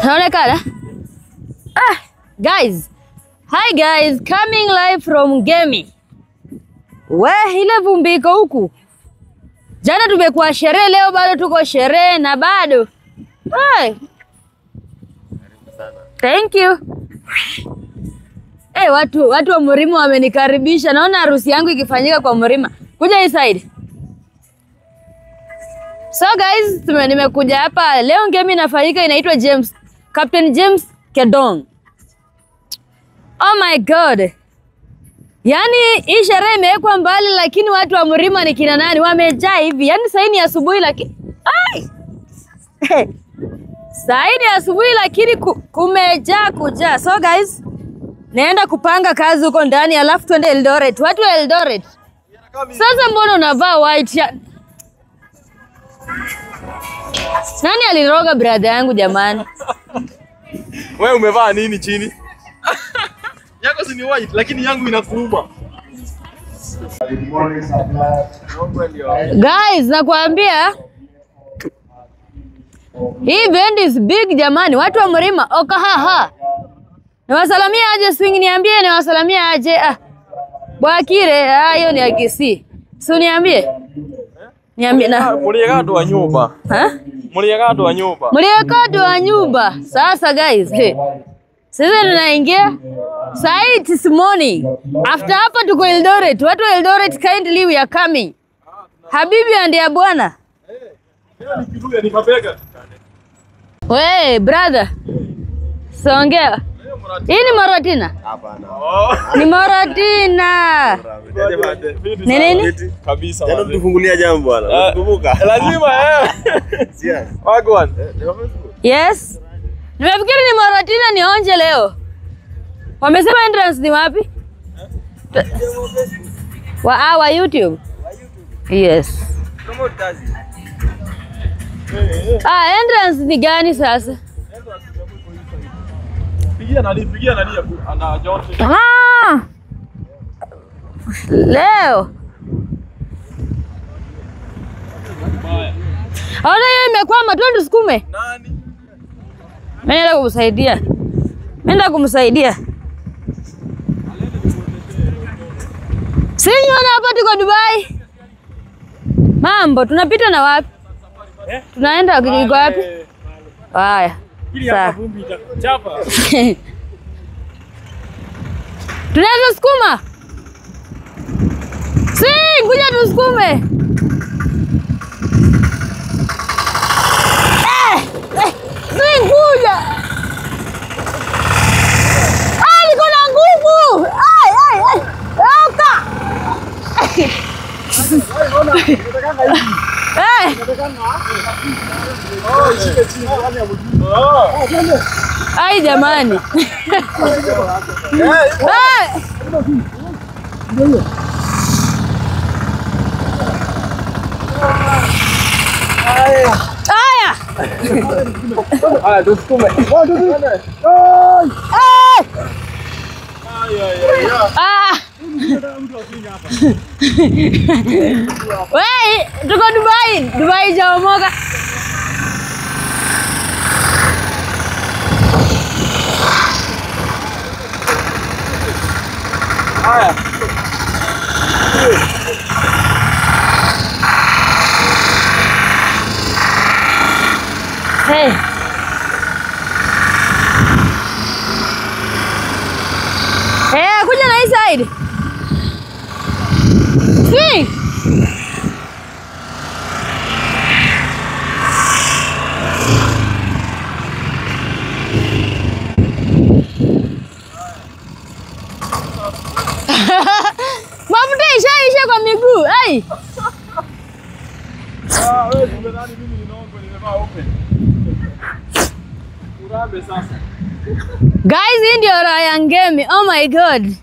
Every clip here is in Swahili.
Naonekana? Guys. Hi guys, coming live from Gemi. Ile vumbi iko huku. Jana tumekuwa sherehe, leo bado tuko sherehe na bado. Thank you. Watu wa Mrima wamenikaribisha. Naona harusi yangu ikifanyika kwa Mrima. Kuja hii side. So guys, nimekuja hapa. Leo Gemi inafanyika, inaitwa Captain James Kedong. Oh my God. Yani hii sherehe imewekwa mbali, lakini watu wa Mrima ni kina nani? Wamejaa hivi. Yani saa hii ni asubuhi lakini saa hii ni asubuhi lakini kumejaa kujaa. So guys, naenda kupanga kazi huko ndani alafu tuende Eldoret. Watu wa Eldoret. Sasa mbona unavaa white? Nani aliroga brother yangu jamani? Wewe umevaa nini chini? Yako si ni white lakini yangu inakuuma. Guys, nakwambia hii event is big jamani. Watu wa Mrima, okahaha. Nawasalamia aje swing, niambie nawasalamia aje. Bwakire, hiyo ni Akisi. Si niambie. Niambie na Muliekado wa nyumba. Muliekado wa nyumba. Muliekado wa nyumba. Sasa guys, sasa tunaingia saa hii this morning. After hapa tuko Eldoret. Watu wa Eldoret, kindly we are coming. Habibi and bwana. Ni kiduya ni mabega. We brother. Songea. Hii ni Maratina? Hapana. Ni Maratina. Nini? Kabisa. Jana tufungulia jambo bwana. Unakumbuka? Lazima Wagwan. Yes. Nimefikiri ni Maratina nionje leo. Wamesema entrance ni wapi? Wa YouTube. Yes. Entrance ni gani sasa? Pigia nani ana Johnson. Leo. Ona hiyo imekwama, twende tusukume. Nani? Naenda kumsaidia. Sinyona hapa tuko Dubai. Mambo, tunapita na wapi? Tunaenda iko wapi? Haya. Sawa. Tunaweza sukuma? Kuja tusukume. Kuja. Niko na nguvu. Oka. Ai jamani. Tusukume. Wei, tuko Dubai jaomoka. Hey. Kuja na hii side. Mafuta ishaisha kwa miguu. Wewe unadhani mimi ninaomba nimevaa open. Urambe sasa. Guys, hii ndio raha ya Gemi. Oh my God.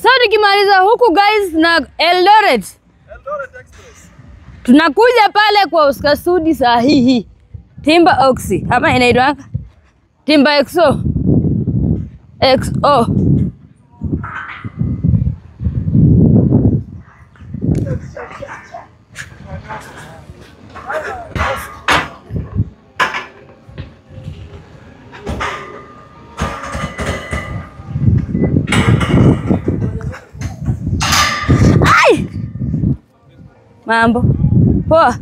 So nikimaliza huku guys na Eldoret Express. Tunakuja pale kwa Oscar Sudi sahihi. Timber Oxy. Ama inaitwa Timber XO. XO. Ai! Mambo. Poa.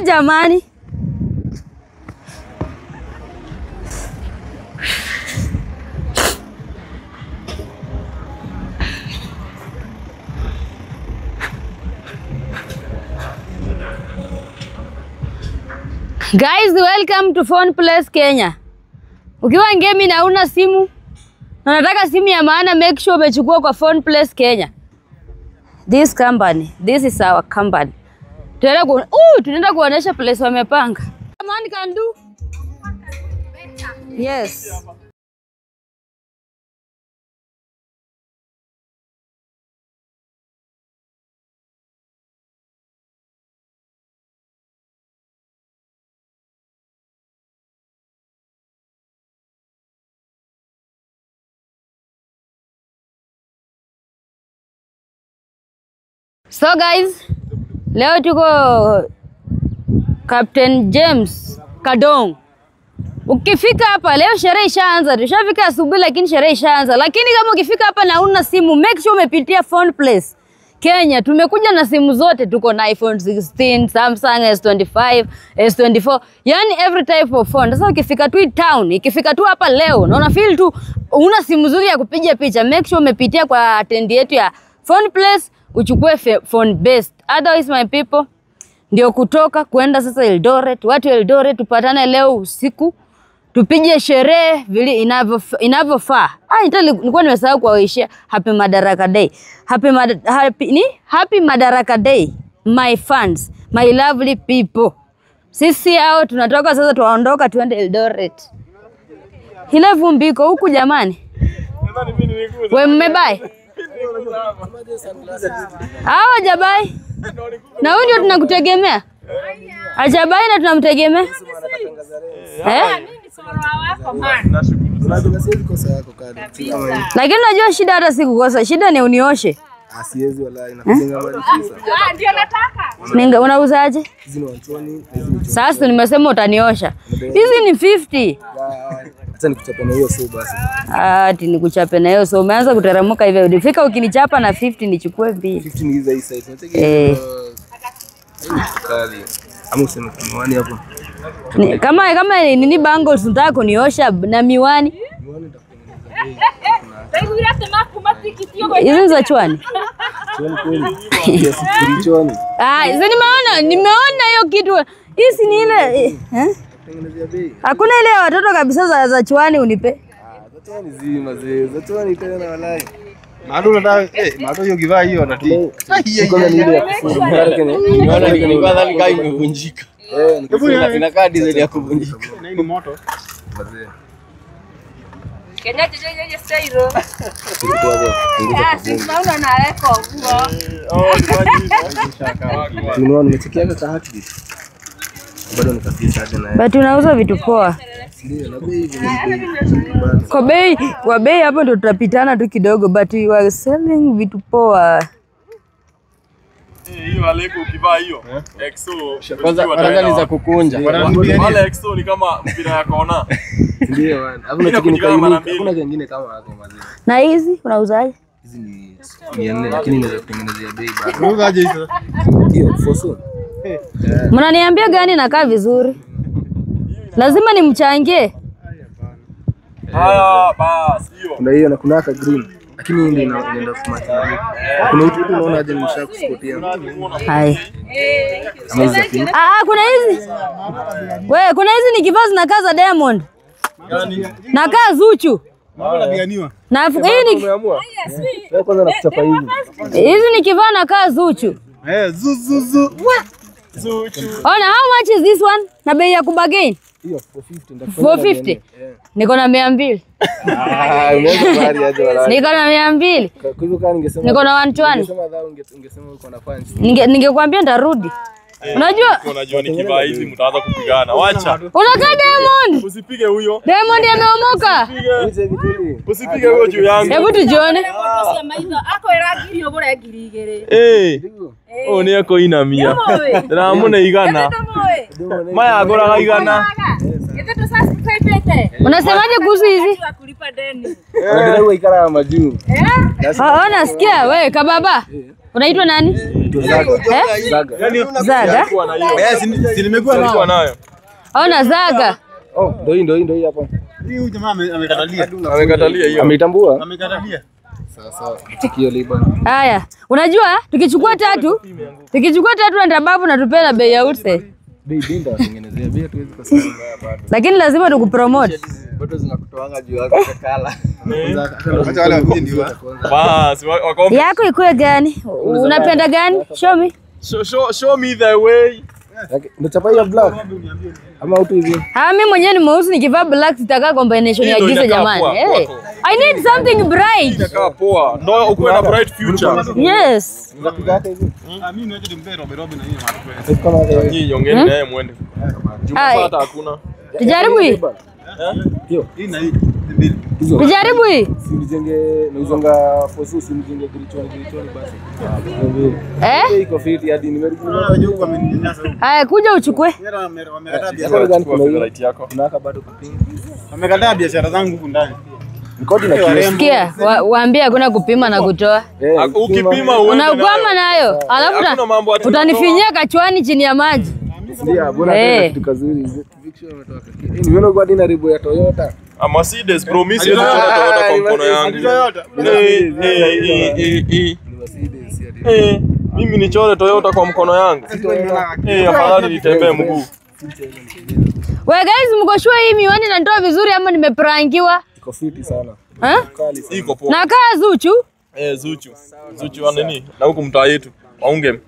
Jamani. Guys, welcome to Phone Place Kenya. Ukiwa ngemi na una simu na nataka simu ya maana, make sure umechukua kwa Phone Place Kenya. This is our company. Tunaenda kuonesha place wamepanga. Man can do. Yes. So guys, leo tuko Captain James Kadong. Ukifika hapa leo sherehe ishaanza. Tushafika asubuhi lakini sherehe ishaanza. Lakini kama ukifika hapa na una simu, make sure umepitia Phone Place Kenya. Tumekuja na simu zote, tuko na iPhone 16, Samsung S25, S24. Yani every type of phone. Sasa ukifika tu town, ikifika tu hapa leo, na una feel tu una simu nzuri ya kupiga picha, make sure umepitia kwa tendi yetu ya Phone Place. Uchukue phone best. Otherwise my people, ndio kutoka kuenda sasa Eldoret. Watu Eldoret tupatane leo usiku. Tupige sherehe vile inavyofaa. Nilikuwa nimesahau kuwaishia Happy Madaraka Day. Happy Madaraka Day my fans, my lovely people. Sisi hao tunatoka sasa, tuondoka tuende Eldoret. Ile vumbiko huku jamani. Wewe mmebai? Hawa jabai. Na huyu ndio tunakutegemea. Ajabai na tunamtegemea. Lakini unajua shida hata si kukosa. Shida ni unioshe. Asiwezi wala inakujenga mbali sasa. Ndio nataka. Ninga unauzaje? Hizi ni wanchoni, Sasa nimesema utaniosha. Hizi ni 50. Acha nikuchape na hiyo so basi. Ati nikuchape na hiyo so umeanza kutaramuka hivyo. Ukifika ukinichapa na 50 nichukue 2. 50 ni hizo hii size. Nataka kali. Ama useme miwani hapo. Kama nini bangles nataka kuniosha na miwani. Miwani nitakutengeneza bei. Hizi za chwani. Chwani kweli. Yes, chwani. Nimeona hiyo kitu. Hizi ni ile Tengenezea bei. hakuna ile ya watoto kabisa za chwani unipe. Za chwani zima zee. Za chwani tena walai. Mado unataka mado hiyo kivaa hiyo anatii. Kwanza ni ile ya kufunga mara Kenya. Niona ni kwanza ni kai imevunjika. Hebu Inakaa design ya kuvunjika. ni moto. Mazee. Kenya jeje stairo. Tunaona na reko Tunaona nimechikia kwa haki. Bado nikafika hadi na. But unauza vitu poa. Ndio na bei hivi. Kwa bei hapo ndo tutapitana tu kidogo, but we are selling vitu poa. Hiyo aleko ukivaa hiyo. EXO. Kwanza ni za kukunja. Wale EXO ni kama mpira ya kona. Ndio bwana. Hakuna kingine kama hapo mazee. Na hizi unauzaje? Hizi ni 400 lakini inaweza kutengenezea bei bado. Unauzaje hizo? Ndio for soon. Mnaniambia gani nakaa vizuri? Lazima nimchangie. Haya basi hiyo. Kuna hiyo na kuna ka green. Lakini hii ndio inaenda kumata. Kuna mtu unaona aje nimeshakuskotia. Hai. Amazing. Kuna hizi. Wewe kuna hizi nikivaa zinakaa za Diamond. Nakaa Zuchu. Na hii ni Wewe kwanza nakuchapa hivi. hizi nikivaa nakaa Zuchu. Zuchu. Ona how much is this one? Na bei ya kubagain. Hiyo 450 Niko na 200. Unaweza bari aje wala. Niko na 200. Kwa hivyo kama ningesema Niko na 120. Ungesema dhao ungesema uko na fans. Ningekwambia ndarudi. Unajua nikivaa hizi mtaanza kupigana. Wacha. Unakaa Diamond? Usipige huyo. Diamond ameomoka. Usipige huyo juu yangu. Hebu tujione. Oh ni yako ina mia. Ndamune igana. Maya agora igana. Unasemaje kuhusu hizi? Ndio wewe ikara majuu. Ona sikia wewe kababa. Unaitwa nani? Zaga. Zaga. Si nimekuwa nayo. Ona Zaga. Oh, ndio hapa. Huyu jamaa amekatalia hiyo. Ameitambua? Amekatalia. Sawa. Tukio liba. Haya, unajua tukichukua tatu na babu na tupela bei ya utse. Bei binda watengenezea bei tuwezi kusema bado. Lakini lazima tukupromote. Bado zinakutoanga juu yako kala. Acha wale wakuje ndio. Bas, wako. Yako ikuwe gani? Unapenda gani? Show me. Show me the way. Ndio chapa ya black. Ama utu hivi. Mimi mwenyewe ni mweusi nikivaa black sitakaa combination ya giza jamani. I need something bright. Itakaa poa. Ndio ukuwe na bright future. Yes. Unapiga hata hivi. Mimi niache nimpe Robe na hiyo Sasa kama hii yongeni naye muende. Jumapata hakuna. Tujaribu hii. hiyo. Hii na hii mbili. Tujaribu hii. Si nijenge nauzanga fosu si nijenge kilichoni basi. Iko fiti hadi nimerudi. Haya kuja uchukue. Wamekataa biashara yako. Unaka bado kupinga. Wamekataa biashara zangu huko ndani. Nikodi na Sikia, waambie hakuna kupima na kutoa. Ukipima unakwama nayo. Alafu utanifinyia kachwani chini ya maji. Ndio, bora kitu kazuri. Victor umetoka. Nimeona kwa dina ribo ya Toyota. A Mercedes promise yetu Toyota kwa mkono yangu. Mimi nichore Toyota kwa mkono yangu. Afadhali nitembee mguu. Wewe guys mko sure hii miwani na ndoa vizuri ama nimeprankiwa? Iko fiti sana. Iko poa. Na kaa Zuchu? Zuchu. Zuchu wa nini? Na huko mtaa yetu. Waunge.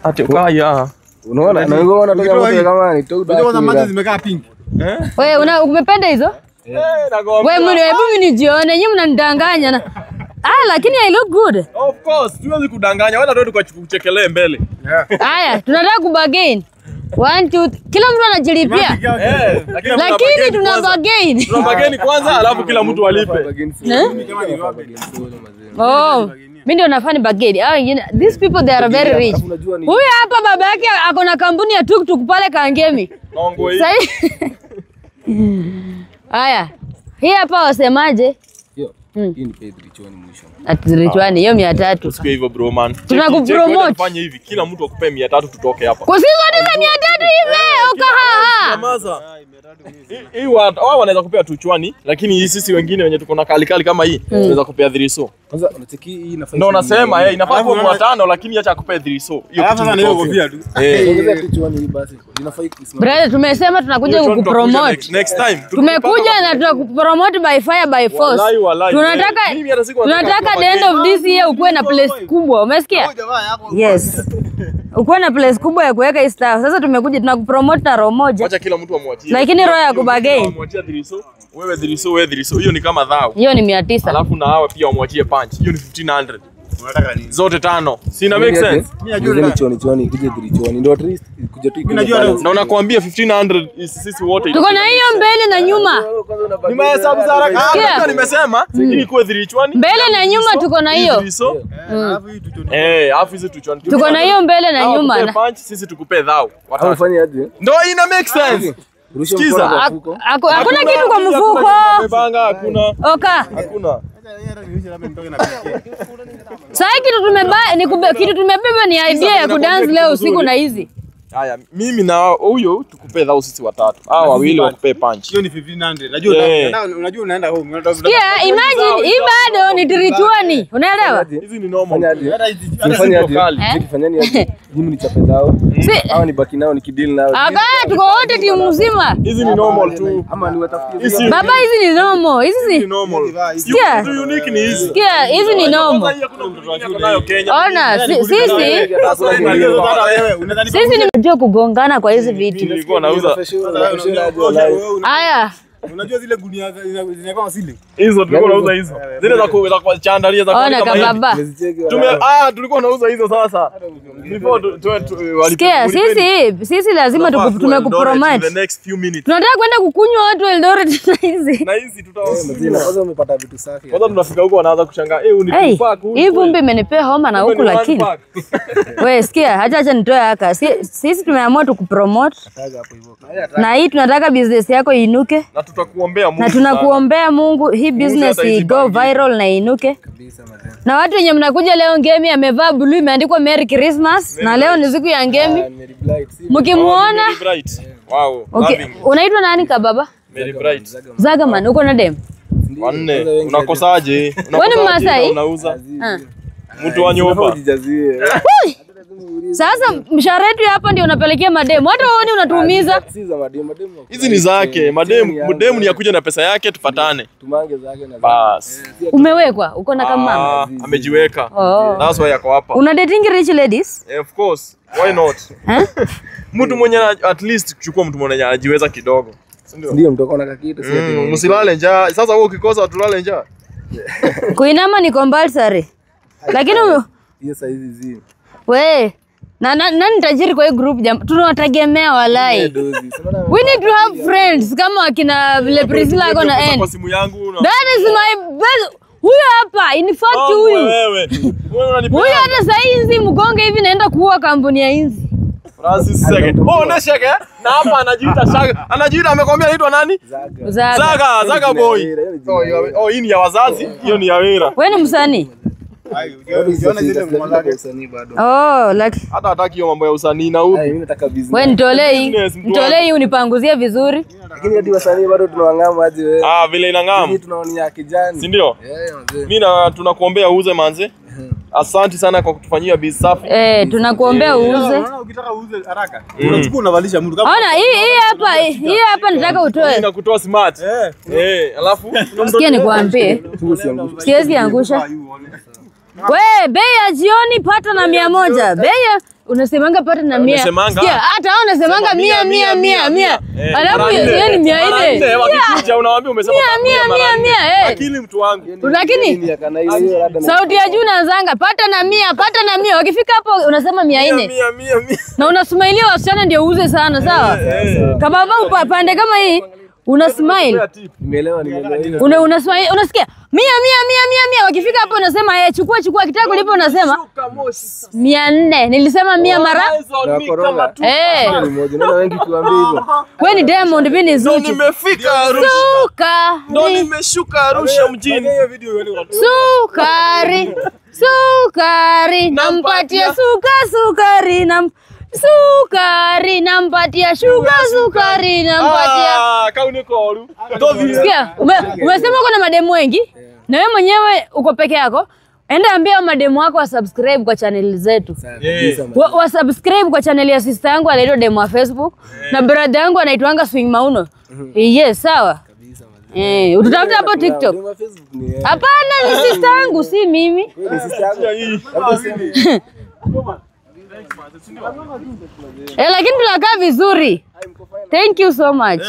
Ati kaya. Unaona? Na wewe unataka mtu kama ni toda. Unajua maji zimekaa pink. Wewe umependa hizo? Wewe hebu nijione, nyinyi mnanidanganya na. Lakini I look good. Of course, tuwezi kudanganya. Wala ndio tukachekelee mbele. Haya, tunataka kubagain. 1 2 kila mtu anajilipia. Lakini tuna bargain. Tuna bargain kwanza alafu kila mtu alipe. Mimi ndio nafanya bargain. These people they are very rich. Huyu hapa baba yake ako na kampuni ya tuktuk pale Kangemi. Nongo hii. Haya. Hii hapa wasemaje? Hii ni paid Richoni mwisho. Ati Richoni hiyo 300. Usikie hivyo bro man. Tunakupromote. Fanya hivi kila mtu akupe 300 tutoke hapa. Kwa sisi zote za 300 hivi ukahaha. Nyamaza. Hii wao wanaweza kupea tuchwani lakini sisi wengine wenye tuko na kali kama hii tunaweza kupea 300. Kwanza unataki hii inafaa. Ndio nasema inafaa kuwa 500 lakini acha akupee 300. Hiyo kitu ni hiyo kofia tu. Ongeza tuchwani hii basi. Inafaa kusimama. Brother tumesema tunakuja kukupromote. Next time. Tumekuja na tunakupromote by fire by force. Tunataka the end of this year ukuwe na place kubwa. Umesikia? Yes. Ukuwe na place kubwa ya kuweka hii stuff. Sasa tumekuja tunakupromote na roho moja. Acha kila mtu amwachie. Lakini roho ya kubagain. Amwachie 300. Wewe 300. Hiyo ni kama dhao. Hiyo ni 900. Alafu na hawa pia amwachie punch. Hiyo ni 1500. Unataka nini? Zote 5. Sina make sense. Mimi najua ni choni kuje Richoni. Ndio at least kuja tu. Mimi najua na unakuambia 1500 sisi wote. Tuko na hiyo mbele na nyuma. Ni mahesabu za haraka. Nimesema ili kuwe Richoni. Mbele na nyuma tuko na hiyo. Alafu hizi tuchoni. Tuko na hiyo mbele na nyuma. Tukupe punch sisi tukupe dhao. Ufanye aje? Ndio ina make sense. Sikiza. Hakuna kitu kwa mfuko. Banga hakuna. Oka. Hakuna. Sasa kitu tumebeba ni idea ya kudance leo usiku na hizi. Haya, mimi na huyo tukupe dhao sisi watatu. Hao wawili wakupe punch. Hiyo ni 1500. Unajua unaenda home. Yeah, imagine hii bado ni Richoni. Unaelewa? Hizi ni normal. Fanya aje? Tukifanyani aje? Mimi ni chape dhao. Hao ni baki nao nikideal nao. Tuko wote timu mzima. Hizi ni normal tu. Ama ni watafikia. Baba hizi ni normal. Hizi ni normal. Sikia. Unique ni hizi. Sikia, hizi ni normal. Ona, sisi ni tunajua kugongana kwa hizi vitu. Nilikuwa nauza. Haya. Unajua zile gunia zinakuwa zile. Hizo tulikuwa nauza hizo. Zile za kuchandalia za Ona kababa. Tulikuwa nauza hizo sasa. Sikia, sisi lazima tumekupromote. The next few minutes. Tunataka kwenda kukunywa watu Eldoret na hizi. Na hizi tutawaona. Kwanza umepata vitu safi. Kwanza tunafika huko wanaanza kushangaa, unipack huko. Hii vumbi imenipea homa na huku lakini. Wewe sikia, acha nitoe haka. Sisi tumeamua tukupromote. Na hii tunataka business yako iinuke. Na tutakuombea Mungu. Na tunakuombea Mungu hii business go viral na iinuke. Kabisa madam. Na watu wenye mnakuja leo ngemi amevaa blue imeandikwa Merry Christmas na leo ni siku ya ngemi. Mkimuona wow. Unaitwa nani kababa? Merry Bright. Zagaman, uko na dem? Wanne. Unakosaje? Wewe ni Masai? Unauza. Mtu wa nyumba. Sasa mshahara wetu hapa ndio unapelekea mademu. Hata wewe unatuumiza. Hizi ni zake. Mademu ni yakuja na pesa yake tupatane. Tumange zake na bas. Umewekwa? Uko na kama mama? Amejiweka. That's why yako hapa. Una dating rich ladies? Yeah, of course. Why not? Mtu mwenye at least kuchukua mtu mwenye anajiweza kidogo. Ndio mtoko na kakitu sio. Msilale njaa. Sasa wewe ukikosa tulale njaa. Kuinama ni compulsory. Lakini hiyo saizi zi. We, nani tajiri kwa hii group tunawategemea walai. We need to have friends kama wakina vile Priscilla ako na N. Kwa simu yangu. That is my best. Huyo hapa, in fact huyu. Huyo hata saa hizi mgonge hivi naenda kuua kampuni ya Inzi. Francis Sege. Na Shege. Na hapa anajiita Shaga. Anajiita amekwambia anaitwa nani? Zaga boy. Hii ni ya wazazi, hiyo ni ya Wera. Wewe ni msanii? Hata hataki hiyo mambo ya usanii na huko. Wewe nitolee hii unipanguzie vizuri. Lakini hadi wasanii bado tunawangama aje wewe. Vile inangama. Sisi tunaonia kijani. Si ndio? Mimi tunakuombea uuze manze. Asante sana kwa kutufanyia biz safi. Tunakuombea uuze. Unaona ukitaka uuze haraka. Unachukua unavalisha mtu kama. Ona hii hapa nataka utoe. Nakutoa smart. Alafu sikia nikwambie. Siwezi angusha. We, bei ya jioni pata na 100. Bei ya unasemanga pata na 100. Sikia, hata wao unasemanga 100. Alafu yeye ni 400. Wakikuja unawaambia umesema 100. Akili mtu wangu. Lakini sauti ya juu unaanzanga pata na 100. Wakifika hapo unasema 400. Na unasmailia wasichana ndio uuze sana, sawa? Kama baba pande kama hii una smile. Nimeelewa. Una smile, unasikia 100. Wakifika hapo unasema chukua kitaka kulipa unasema 400. Nilisema 100 mara. Naona wengi tuambie hivyo. Wewe ni Diamond, mimi ni Zuchu. Nimefika Arusha. Ndo nimeshuka Arusha mjini. Sukari. Nampatia sukari nampatia sukari nampatia. Kauni koru. Sikia, umesema uko na mademu wengi na wewe mwenyewe uko peke yako. Enda ambia mademu wako wa subscribe kwa channel zetu. Wa subscribe kwa channel ya sister yangu anaitwa Demo wa Facebook na brother yangu anaitwanga Swing Mauno. Yes, sawa. Utatafuta hapo TikTok. Hapana, ni sister yangu si mimi. Ni sister yangu. Lakini tunakaa vizuri. Thank you so much.